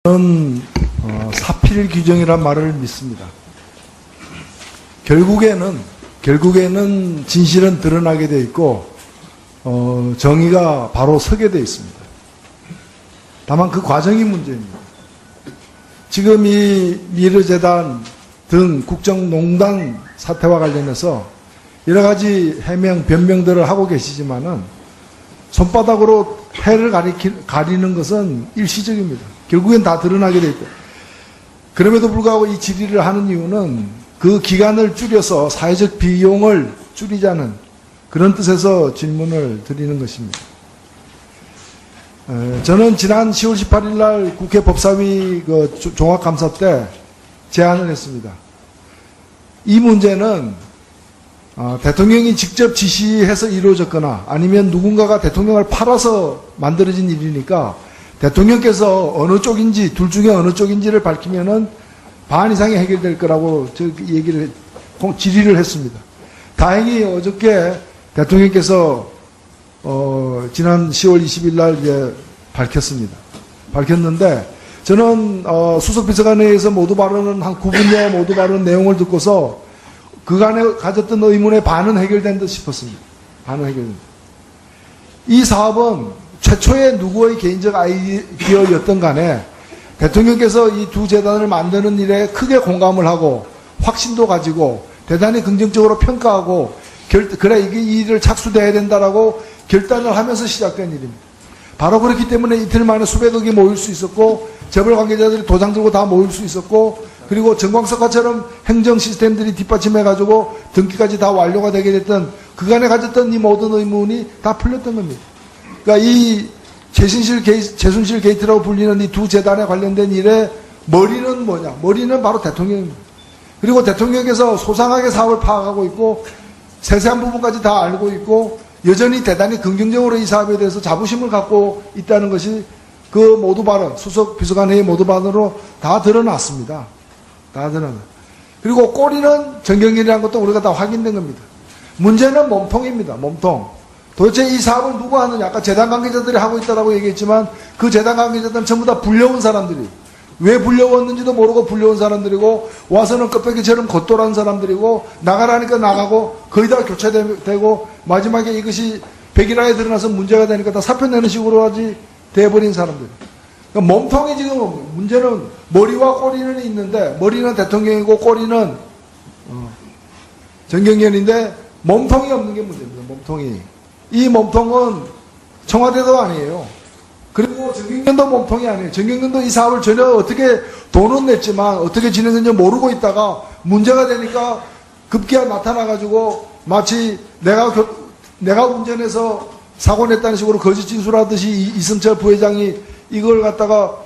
저는 사필 규정이란 말을 믿습니다. 결국에는 진실은 드러나게 돼 있고 정의가 바로 서게 돼 있습니다. 다만 그 과정이 문제입니다. 지금 이 미르재단 등 국정농단 사태와 관련해서 여러 가지 해명, 변명들을 하고 계시지만은 손바닥으로 해를 가리는 것은 일시적입니다. 결국엔 다 드러나게 돼 있다. 그럼에도 불구하고 이 질의를 하는 이유는 그 기간을 줄여서 사회적 비용을 줄이자는 그런 뜻에서 질문을 드리는 것입니다. 저는 지난 10월 18일 날 국회 법사위 종합감사 때 제안을 했습니다. 이 문제는 대통령이 직접 지시해서 이루어졌거나 아니면 누군가가 대통령을 팔아서 만들어진 일이니까 대통령께서 어느 쪽인지 둘 중에 어느 쪽인지를 밝히면은 반 이상이 해결될 거라고 질의를 했습니다. 다행히 어저께 대통령께서 지난 10월 20일 날 이제 밝혔는데 저는 수석비서관회의에서 모두 발언은 한 9분여 모두 발언 내용을 듣고서 그간에 가졌던 의문의 반은 해결된 듯 싶었습니다. 반은 해결된. 이 사업은 최초의 누구의 개인적 아이디어였던 간에 대통령께서 이 두 재단을 만드는 일에 크게 공감을 하고 확신도 가지고 대단히 긍정적으로 평가하고 그래 이 일을 착수돼야 된다라고 결단을 하면서 시작된 일입니다. 바로 그렇기 때문에 이틀 만에 수백억이 모일 수 있었고 재벌 관계자들이 도장 들고 다 모일 수 있었고 그리고 정광석화처럼 행정 시스템들이 뒷받침해가지고 등기까지 다 완료가 되게 됐던 그간에 가졌던 이 모든 의문이 다 풀렸던 겁니다. 그러니까 이 최순실 게이트라고 불리는 이 두 재단에 관련된 일의 머리는 뭐냐? 머리는 바로 대통령입니다. 그리고 대통령께서 소상하게 사업을 파악하고 있고 세세한 부분까지 다 알고 있고 여전히 대단히 긍정적으로 이 사업에 대해서 자부심을 갖고 있다는 것이 그 모두 발언, 수석 비서관회의 모두 발언으로 다 드러났습니다. 다 드러나. 그리고 꼬리는 정경련이라는 것도 우리가 다 확인된 겁니다. 문제는 몸통입니다. 몸통. 도대체 이 사업을 누가 하느냐. 아까 재단 관계자들이 하고 있다고 얘기했지만 그 재단 관계자들은 전부 다 불려온 사람들이 왜 불려왔는지도 모르고 불려온 사람들이고 와서는 껍데기처럼 겉돌한 사람들이고 나가라니까 나가고 거의 다 교체되고 마지막에 이것이 백일화에 드러나서 문제가 되니까 다 사표 내는 식으로 돼버린 사람들. 그러니까 몸통이 지금 문제는 머리와 꼬리는 있는데 머리는 대통령이고 꼬리는 정경련인데 몸통이 없는 게 문제입니다. 몸통이. 이 몸통은 청와대도 아니에요. 그리고 정경련도 몸통이 아니에요. 정경련도 이 사업을 전혀 어떻게 돈은 냈지만 어떻게 진행했는지 모르고 있다가 문제가 되니까 급기야 나타나가지고 마치 내가 운전해서 사고 냈다는 식으로 거짓 진술하듯이 이승철 부회장이 이걸 갖다가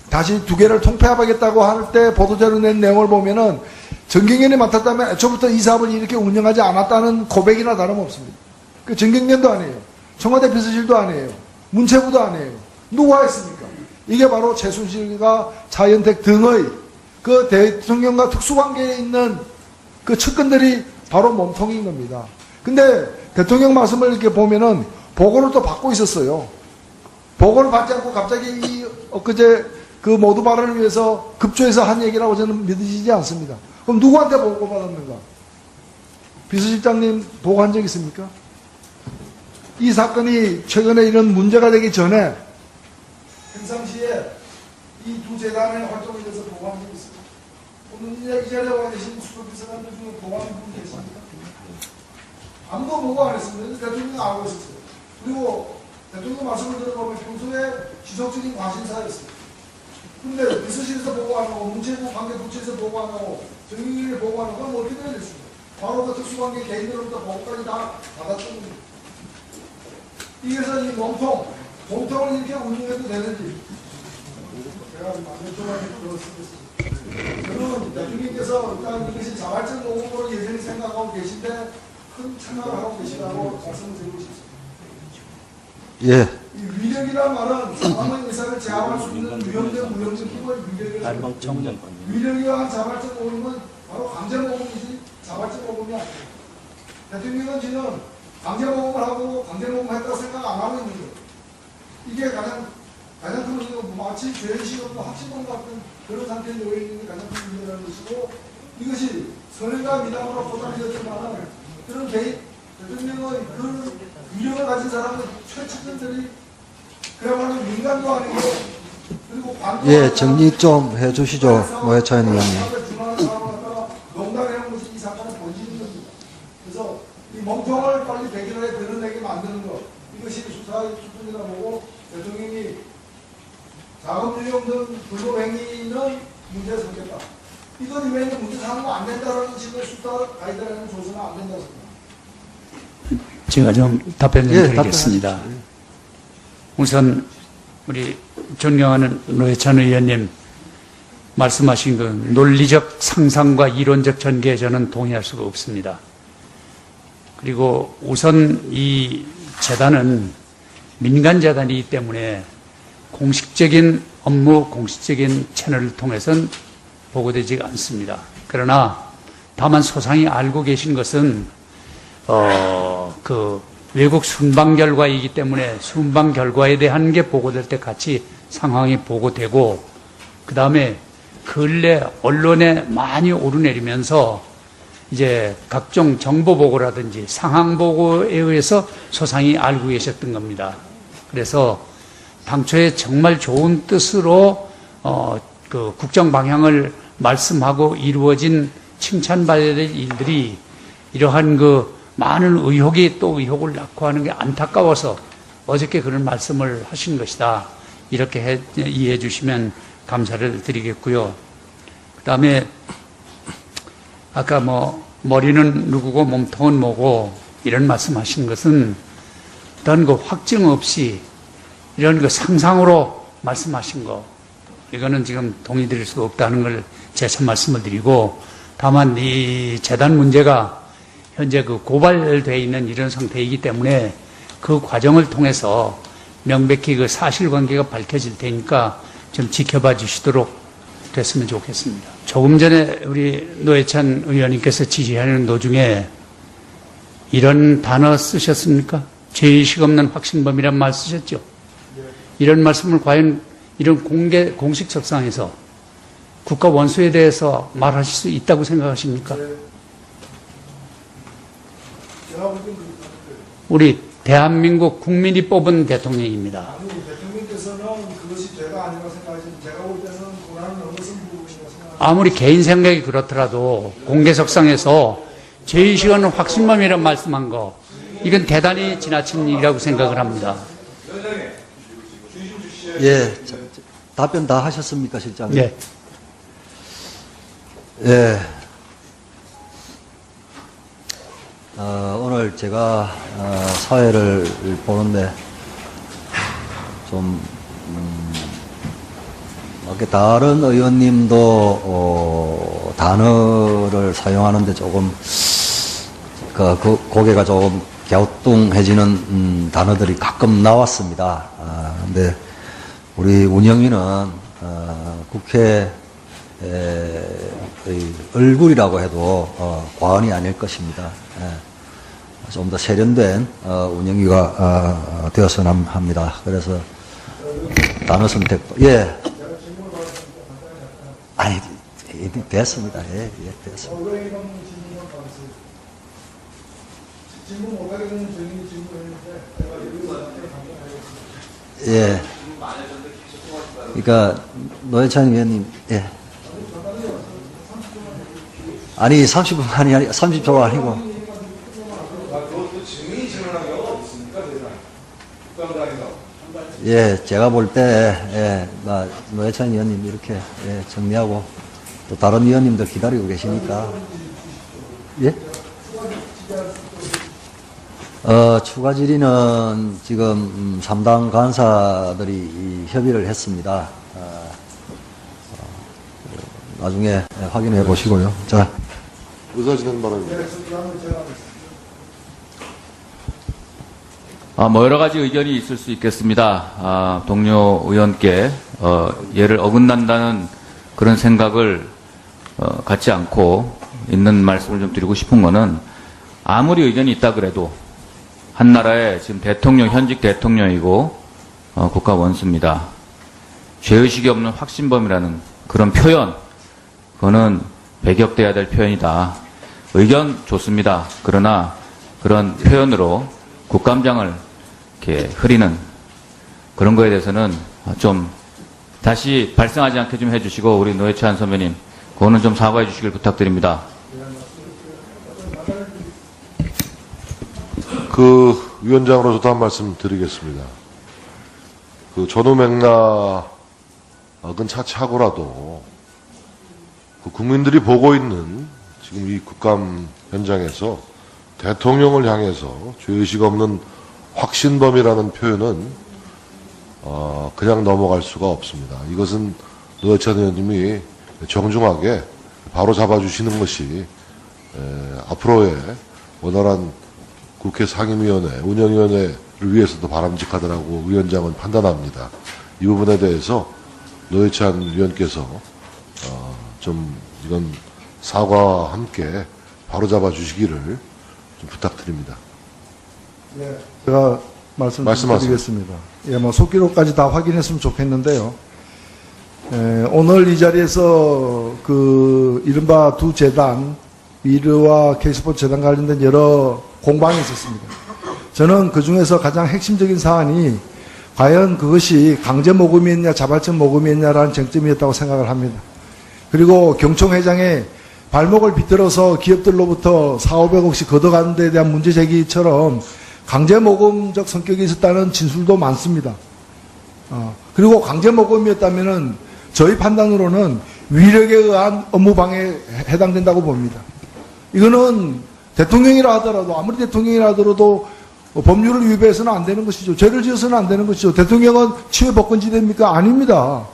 다시 두 개를 통폐합하겠다고 할 때 보도자료 낸 내용을 보면은 정경련이 맡았다면 애초부터 이 사업을 이렇게 운영하지 않았다는 고백이나 다름없습니다. 그 정경련도 아니에요. 청와대 비서실도 아니에요. 문체부도 아니에요. 누가 했습니까? 이게 바로 최순실과 차현택 등의 그 대통령과 특수관계에 있는 그 측근들이 바로 몸통인 겁니다. 근데 대통령 말씀을 이렇게 보면은 보고를 또 받고 있었어요. 보고를 받지 않고 갑자기 엊그제 그 모두 발언을 위해서 급조해서 한 얘기라고 저는 믿어지지 않습니다. 그럼 누구한테 보고받았는가? 비서실장님 보고한 적 있습니까? 이 사건이 최근에 이런 문제가 되기 전에 평상시에 이 두 재단의 활동에 대해서 보고한 적 있습니다. 오늘 이 자리에 와 계신 수석비서관들 중에 보고한 분 계십니까? 아무도 보고 안 했습니다. 대통령이 알고 있었어요. 그리고 대통령 말씀을 들어보면 평소에 지속적인 관심사였습니다. 근데 비서실에서 보고 안 하고 문체부 관계 부처에서 보고 안 하고 정경련이 보고 안 하고 그럼 어떻게 돼야 됐습니까? 바로 그 특수관계 개인으로부터 보고까지 다 받았던 겁니다. 이래서 이 몸통을 이렇게 운영해도 되는지 제가 만족하게 들었습니다. 저는 대통령께서 일단 이것이 자발적 녹음으로 예전에 생각하고 계신데 큰 생각을 하고 계시다고 말씀을 드리고 싶습니다. 예. 이 위력이란 말은 사람의 의사를 제압할 수 있는 위험된 무력적 힘을 위력이라고 위력이와 자발적 녹음은 바로 강제녹음이지 자발적 녹음이 아니에요. 대통령은 지금 강제녹음을 하고 강제녹음을 했다고 생각 안 하고 있는 거예요. 이게 가장 가장 큰 문제가 마치 죄의식 없는 확신범 같은 그런 상태에 놓여 있는 게 가장 큰 문제라는 것이고, 이것이 선행과 미담으로 포장되었을 만한 그런 개인, 대통령의 그런 위력을 가진 사람은 최측근들이 그야말로 민간도 아니고, 그리고 관도 예, 정리 좀 해주시죠, 노회찬 의원님. 농담해놓은 것이 이 사건의 본질인 겁니다. 그래서 이 멍청을 빨리 백일화에 드러내게 만드는 것, 이것이 수사의 수준이라 보고, 대통령이 자금률이 없는 불법행위는 문제 삼겠다. 이것 이외에는 문제 삼으면 안 된다는 식의 수사 가이드라인을 줘서는 안 된다고 생각합니다. 제가 좀 답변 좀 예, 드리겠습니다. 답변하십시오. 우선 우리 존경하는 노회찬 의원님 말씀하신 그 논리적 상상과 이론적 전개에 저는 동의할 수가 없습니다. 그리고 우선 이 재단은 민간재단이기 때문에 공식적인 업무, 공식적인 채널을 통해서는 보고되지 않습니다. 그러나 다만 소상히 알고 계신 것은 그 외국 순방 결과이기 때문에 순방 결과에 대한 게 보고될 때 같이 상황이 보고되고, 그 다음에 근래 언론에 많이 오르내리면서 이제 각종 정보 보고라든지 상황 보고에 의해서 소상히 알고 계셨던 겁니다. 그래서 당초에 정말 좋은 뜻으로 그 국정 방향을 말씀하고 이루어진 칭찬받아야 될 일들이 이러한 그 많은 의혹이 또 의혹을 낳고 하는 게 안타까워서 어저께 그런 말씀을 하신 것이다. 이렇게 이해해 주시면 감사를 드리겠고요. 그 다음에 아까 뭐 머리는 누구고 몸통은 뭐고 이런 말씀하신 것은 어떤 그 확증 없이 이런 그 상상으로 말씀하신 거, 이거는 지금 동의드릴 수가 없다는 걸 재차 말씀을 드리고, 다만 이 재단 문제가 현재 그 고발되어 있는 이런 상태이기 때문에 그 과정을 통해서 명백히 그 사실관계가 밝혀질 테니까 좀 지켜봐 주시도록 됐으면 좋겠습니다. 조금 전에 우리 노회찬 의원님께서 지시하는 도중에 이런 단어 쓰셨습니까? 죄의식 없는 확신범이란 말 쓰셨죠? 이런 말씀을 과연 이런 공식 석상에서 국가 원수에 대해서 말하실 수 있다고 생각하십니까? 우리 대한민국 국민이 뽑은 대통령입니다. 아니, 대통령께서는 그것이 죄가 아니라고 생각하시는, 제가 볼 때는 고난을 넘어선 부분이라고 생각합니다. 아무리 개인 생각이 그렇더라도 공개석상에서 죄의식 없는 확신범이란 말씀한 거, 이건 대단히 지나친 일이라고 생각을 합니다. 예, 답변 다 하셨습니까, 실장님? 네. 예. 오늘 제가 사회를 보는데 좀 이렇게 다른 의원님도 단어를 사용하는데 조금 그 고개가 조금 갸우뚱해지는 단어들이 가끔 나왔습니다. 근데 우리 운영위는 국회 얼굴이라고 해도 과언이 아닐 것입니다. 좀 더 세련된 운영위가 되었으면 합니다. 그래서 단어 선택도 아니 됐습니다. 예, 됐습니다. 질문 못하게 되는 증인이 질문했는데 예. 그러니까 노회찬 의원님, 예. 아니 30분만이 아니 30초가 아니고. 예, 제가 볼 때 노회찬 의원님 이렇게 정리하고 또 다른 의원님들 기다리고 계시니까 예. 추가 질의는 지금 3당 간사들이 협의를 했습니다. 나중에 확인해 보시고요. 자. 의사진행 바랍니다. 뭐 여러 가지 의견이 있을 수 있겠습니다. 동료 의원께 예를 어긋난다는 그런 생각을 갖지 않고 있는 말씀을 좀 드리고 싶은 거는, 아무리 의견이 있다 그래도 한 나라의 지금 대통령, 현직 대통령이고 국가 원수입니다. 죄의식이 없는 확신범이라는 그런 표현, 그거는 배격돼야 될 표현이다. 의견 좋습니다. 그러나 그런 표현으로 국감장을 이렇게 흐리는 그런 거에 대해서는 좀 다시 발생하지 않게 좀 해주시고, 우리 노회찬 선배님, 그거는 좀 사과해 주시길 부탁드립니다. 그 위원장으로서도 한 말씀 드리겠습니다. 그 전후 맥락은 차치하고라도 그 국민들이 보고 있는 지금 이 국감 현장에서 대통령을 향해서 죄의식 없는 확신범이라는 표현은 그냥 넘어갈 수가 없습니다. 이것은 노회찬 의원님이 정중하게 바로 잡아주시는 것이 앞으로의 원활한 국회 상임위원회, 운영위원회를 위해서도 바람직하다라고 위원장은 판단합니다. 이 부분에 대해서 노회찬 위원께서 좀 이건 사과와 함께 바로 잡아주시기를 좀 부탁드립니다. 제가 말씀하세요. 말씀드리겠습니다. 예, 뭐 속기록까지 다 확인했으면 좋겠는데요. 오늘 이 자리에서 그 이른바 두 재단, 미르와 K스포츠 재단 관련된 여러 공방이 있었습니다. 저는 그 중에서 가장 핵심적인 사안이 과연 그것이 강제 모금이었냐 자발적 모금이었냐라는 쟁점이었다고 생각을 합니다. 그리고 경총 회장의 발목을 비틀어서 기업들로부터 400~500억씩 걷어가는 데 대한 문제 제기처럼 강제 모금적 성격이 있었다는 진술도 많습니다. 그리고 강제 모금이었다면은 저희 판단으로는 위력에 의한 업무방해에 해당된다고 봅니다. 이거는 대통령이라 하더라도, 아무리 대통령이라 하더라도 법률을 위배해서는 안 되는 것이죠. 죄를 지어서는 안 되는 것이죠. 대통령은 치외법권지대입니까? 아닙니다.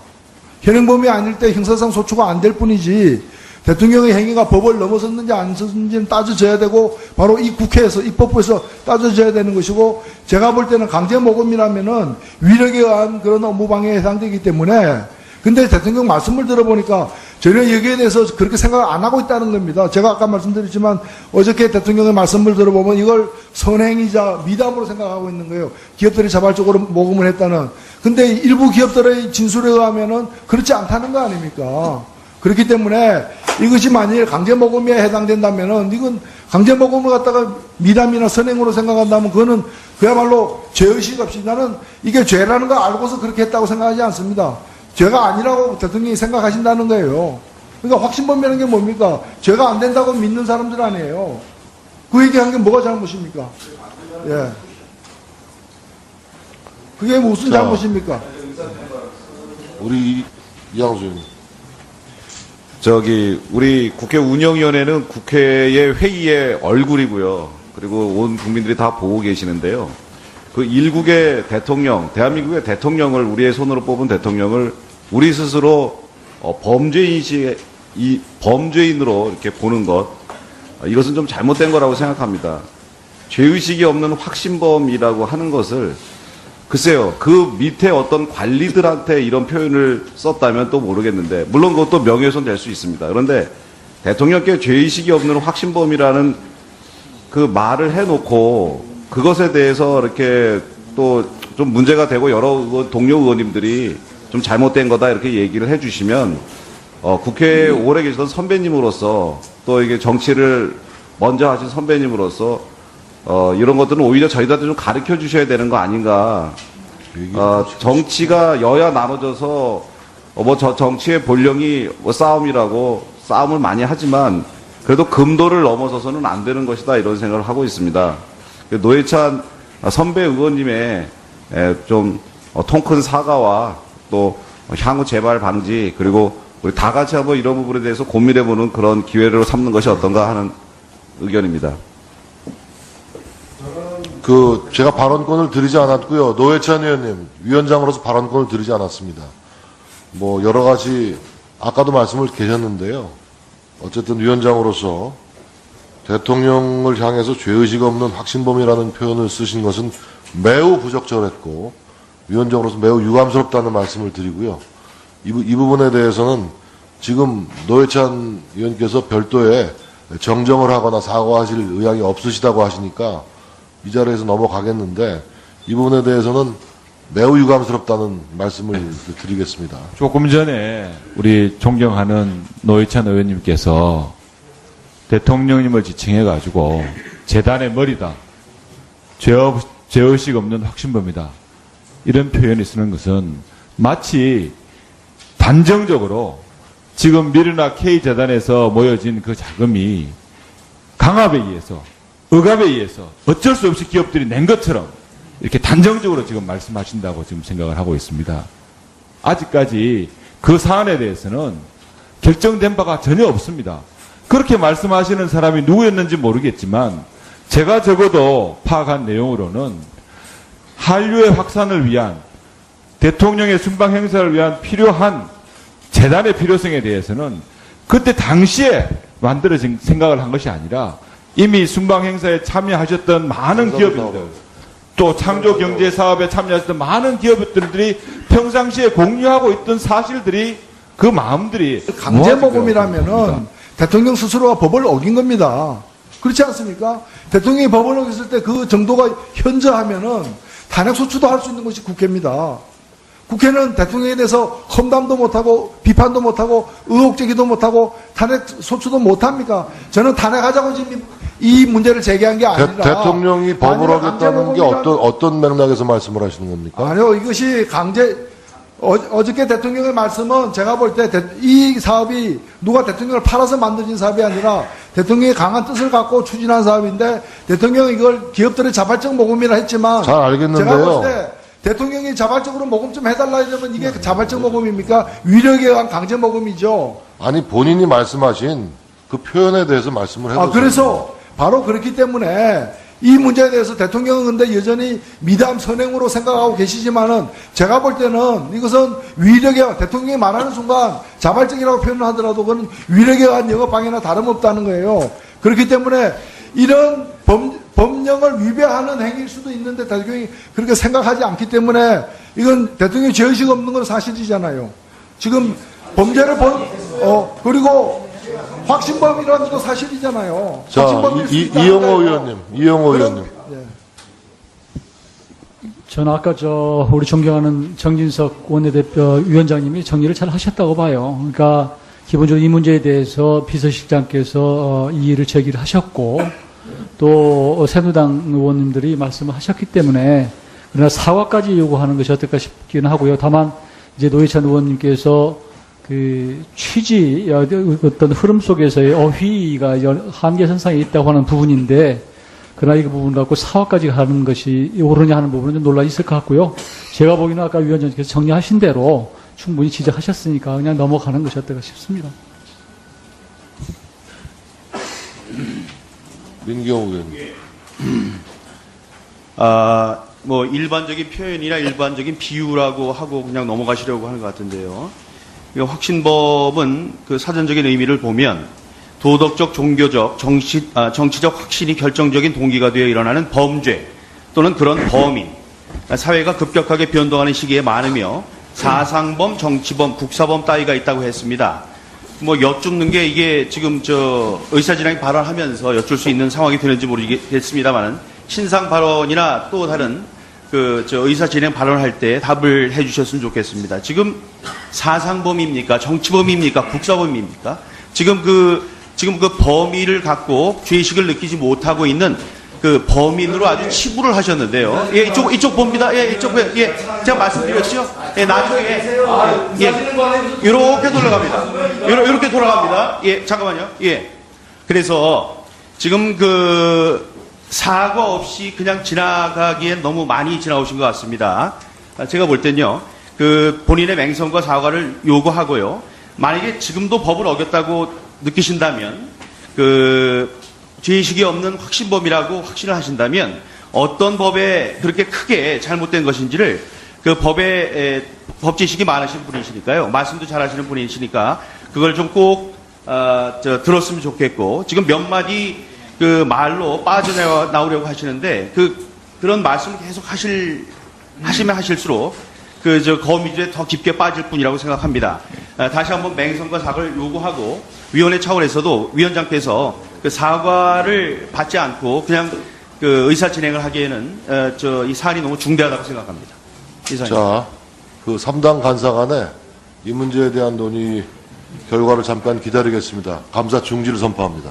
현행범이 아닐 때 형사상 소추가 안 될 뿐이지, 대통령의 행위가 법을 넘어섰는지 안 넘어섰는지는 따져져야 되고, 바로 이 국회에서, 입법부에서 따져져야 되는 것이고, 제가 볼 때는 강제 모금이라면은 위력에 의한 그런 업무방해에 해당되기 때문에, 근데 대통령 말씀을 들어보니까 전혀 여기에 대해서 그렇게 생각을 안 하고 있다는 겁니다. 제가 아까 말씀드렸지만 어저께 대통령의 말씀을 들어보면 이걸 선행이자 미담으로 생각하고 있는 거예요. 기업들이 자발적으로 모금을 했다는. 근데 일부 기업들의 진술에 의하면은 그렇지 않다는 거 아닙니까? 그렇기 때문에 이것이 만일 강제 모금에 해당된다면은, 이건 강제 모금을 갖다가 미담이나 선행으로 생각한다면 그거는 그야말로 죄의식 없이, 나는 이게 죄라는 걸 알고서 그렇게 했다고 생각하지 않습니다. 죄가 아니라고 대통령이 생각하신다는 거예요. 그러니까 확신범이라는 게 뭡니까? 죄가 안 된다고 믿는 사람들 아니에요. 그 얘기한 게 뭐가 잘못입니까? 예. 그게 무슨 잘못입니까? 우리 이양수 의원님. 우리 국회 운영위원회는 국회의 회의의 얼굴이고요. 그리고 온 국민들이 다 보고 계시는데요. 그 일국의 대통령, 대한민국의 대통령을, 우리의 손으로 뽑은 대통령을 우리 스스로 범죄인으로 이렇게 보는 것, 이것은 좀 잘못된 거라고 생각합니다. 죄의식이 없는 확신범이라고 하는 것을, 글쎄요, 그 밑에 어떤 관리들한테 이런 표현을 썼다면 또 모르겠는데, 물론 그것도 명예훼손 될 수 있습니다. 그런데 대통령께 죄의식이 없는 확신범이라는 그 말을 해놓고 그것에 대해서 이렇게 또 좀 문제가 되고 여러 동료 의원님들이 좀 잘못된 거다 이렇게 얘기를 해주시면, 국회에 오래 계시던 선배님으로서, 또 이게 정치를 먼저 하신 선배님으로서 이런 것들은 오히려 저희들한테 좀 가르쳐 주셔야 되는 거 아닌가. 정치가 여야 나눠져서 저 정치의 본령이 싸움이라고 싸움을 많이 하지만 그래도 금도를 넘어서서는 안 되는 것이다, 이런 생각을 하고 있습니다. 노회찬 선배 의원님의 좀 통 큰 사과와 또 향후 재발 방지, 그리고 우리 다 같이 한번 이런 부분에 대해서 고민해보는 그런 기회를 삼는 것이 어떤가 하는 의견입니다. 제가 발언권을 드리지 않았고요. 노회찬 의원님, 위원장으로서 발언권을 드리지 않았습니다. 뭐 여러 가지 아까도 말씀을 계셨는데요. 어쨌든 위원장으로서 대통령을 향해서 죄의식 없는 확신범이라는 표현을 쓰신 것은 매우 부적절했고 위원장으로서 매우 유감스럽다는 말씀을 드리고요. 이 부분에 대해서는 지금 노회찬 의원께서 별도의 정정을 하거나 사과하실 의향이 없으시다고 하시니까 이 자리에서 넘어가겠는데, 이 부분에 대해서는 매우 유감스럽다는 말씀을 드리겠습니다. 조금 전에 우리 존경하는 노회찬 의원님께서 대통령님을 지칭해가지고 재단의 머리다, 죄의식 없는 확신범이다, 이런 표현을 쓰는 것은 마치 단정적으로 지금 미르나 K재단에서 모여진 그 자금이 강압에 의해서, 억압에 의해서 어쩔 수 없이 기업들이 낸 것처럼 이렇게 단정적으로 지금 말씀하신다고 지금 생각을 하고 있습니다. 아직까지 그 사안에 대해서는 결정된 바가 전혀 없습니다. 그렇게 말씀하시는 사람이 누구였는지 모르겠지만 제가 적어도 파악한 내용으로는 한류의 확산을 위한, 대통령의 순방 행사를 위한 필요한 재단의 필요성에 대해서는 그때 당시에 만들어진 생각을 한 것이 아니라 이미 순방 행사에 참여하셨던 많은 기업인들, 또 창조경제사업에 참여하셨던 많은 기업들이 평상시에 공유하고 있던 사실들이, 그 마음들이 강제 모금이라면은 대통령 스스로가 법을 어긴 겁니다. 그렇지 않습니까? 대통령이 법을 어겼을 때 그 정도가 현저하면은 탄핵 소추도 할 수 있는 것이 국회입니다. 국회는 대통령에 대해서 험담도 못하고 비판도 못하고 의혹 제기도 못하고 탄핵 소추도 못합니까? 저는 탄핵하자고 지금 이 문제를 제기한 게 아니라 대통령이 법을 어겼다는 게 어떤 맥락에서 말씀을 하시는 겁니까? 아니요, 이것이 어저께 대통령의 말씀은 제가 볼 때 이 사업이 누가 대통령을 팔아서 만들어진 사업이 아니라 대통령의 강한 뜻을 갖고 추진한 사업인데, 대통령이 이걸 기업들의 자발적 모금이라 했지만 잘 알겠는데요. 제가 볼 때 대통령이 자발적으로 모금 좀 해달라 하면 이게 자발적 모금입니까? 위력에 의한 강제 모금이죠. 아니, 본인이 말씀하신 그 표현에 대해서 말씀을 해보세요. 그래서 바로 그렇기 때문에 이 문제에 대해서 대통령은 근데 여전히 미담 선행으로 생각하고 계시지만은 제가 볼 때는 이것은 위력에, 대통령이 말하는 순간 자발적이라고 표현을 하더라도 그건 위력에 의한 영업방해나 다름없다는 거예요. 그렇기 때문에 이런 법령을 위배하는 행위일 수도 있는데 대통령이 그렇게 생각하지 않기 때문에 이건 대통령이 죄의식 없는 건 사실이잖아요. 지금 범죄를 그리고 확신범이라는 것도 사실이잖아요. 자, 이영호 의원님. 저는 아까 우리 존경하는 정진석 원내대표 위원장님이 정리를 잘 하셨다고 봐요. 그러니까 기본적으로 이 문제에 대해서 비서실장께서 이의를 제기를 하셨고, 또 새누당 의원님들이 말씀을 하셨기 때문에, 그러나 사과까지 요구하는 것이 어떨까 싶기는 하고요. 다만 이제 노회찬 의원님께서 그 취지, 어떤 흐름 속에서의 어휘가 한계선상에 있다고 하는 부분인데, 그러나 이 부분 갖고 사과까지 하는 것이 옳으냐 하는 부분은 좀 논란이 있을 것 같고요. 제가 보기에는 아까 위원장님께서 정리하신 대로 충분히 지적하셨으니까 그냥 넘어가는 것이 어떨까 싶습니다. 민경호 의원님. 뭐 일반적인 표현이나 일반적인 비유라고 하고 그냥 넘어가시려고 하는 것 같은데요. 확신법은 그 사전적인 의미를 보면 도덕적, 종교적, 정치적 확신이 결정적인 동기가 되어 일어나는 범죄 또는 그런 범인, 사회가 급격하게 변동하는 시기에 많으며 사상범, 정치범, 국사범 따위가 있다고 했습니다. 뭐 여쭙는 게 이게 지금 의사진행이 발언하면서 여쭐 수 있는 상황이 되는지 모르겠습니다만은 신상 발언이나 또 다른 의사진행 발언할 때 답을 해주셨으면 좋겠습니다. 지금 사상범입니까? 정치범입니까? 국사범입니까? 지금 그 범위를 갖고 죄의식을 느끼지 못하고 있는 그 범인으로 아주 치부를 하셨는데요. 예, 이쪽 봅니다. 예, 예, 제가 말씀드렸죠? 예, 나중에, 요렇게 돌아갑니다. 요렇게 돌아갑니다. 예, 잠깐만요. 예. 그래서 지금 사과 없이 그냥 지나가기엔 너무 많이 지나오신 것 같습니다. 제가 볼 땐요, 본인의 맹성과 사과를 요구하고요. 만약에 지금도 법을 어겼다고 느끼신다면, 죄의식이 없는 확신범이라고 확신을 하신다면, 어떤 법에 그렇게 크게 잘못된 것인지를 법지식이 많으신 분이시니까요. 말씀도 잘 하시는 분이시니까, 그걸 좀 꼭, 들었으면 좋겠고, 지금 몇 마디 말로 빠져나오려고 하시는데, 그런 말씀을 계속 하시면 하실수록, 거미줄에 더 깊게 빠질 뿐이라고 생각합니다. 다시 한번 맹성과 사과를 요구하고, 위원회 차원에서도 위원장께서 사과를 받지 않고 그냥 의사 진행을 하기에는 이 사안이 너무 중대하다고 생각합니다. 이상입니다. 자, 그 3당 간사간에 이 문제에 대한 논의 결과를 잠깐 기다리겠습니다. 감사 중지를 선포합니다.